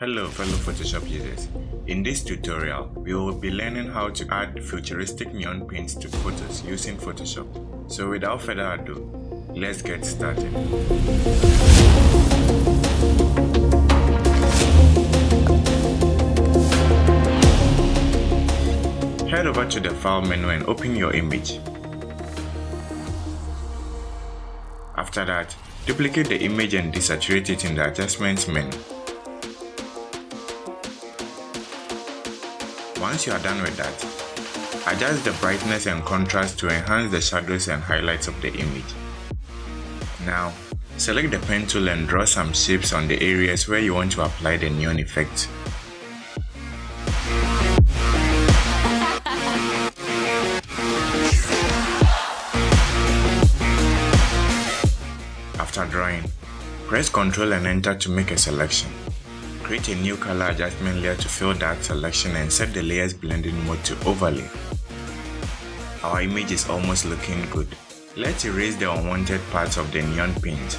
Hello fellow Photoshop users. In this tutorial, we will be learning how to add futuristic neon paints to photos using Photoshop. So without further ado, let's get started. Head over to the File menu and open your image. After that, duplicate the image and desaturate it in the Adjustments menu. Once you are done with that, adjust the brightness and contrast to enhance the shadows and highlights of the image. Now, select the pen tool and draw some shapes on the areas where you want to apply the neon effect. After drawing, press Ctrl and Enter to make a selection. Create a new color adjustment layer to fill that selection and set the layer's blending mode to overlay. Our image is almost looking good. Let's erase the unwanted parts of the neon paint.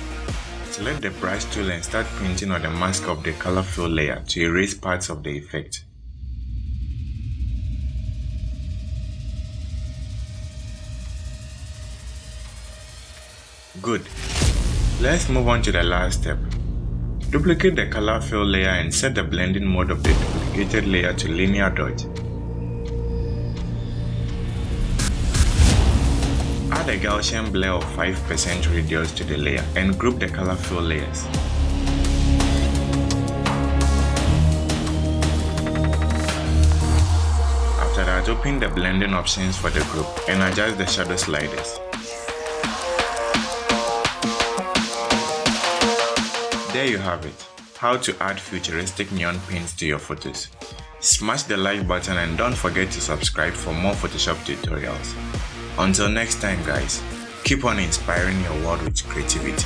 Select the brush tool and start painting on the mask of the color fill layer to erase parts of the effect. Good. Let's move on to the last step. Duplicate the color fill layer and set the blending mode of the duplicated layer to linear dodge. Add a Gaussian blur of 5% radius to the layer and group the color fill layers. After that, open the blending options for the group and adjust the shadow sliders. There you have it, how to add futuristic neon paints to your photos. Smash the like button and don't forget to subscribe for more Photoshop tutorials. Until next time guys, keep on inspiring your world with creativity.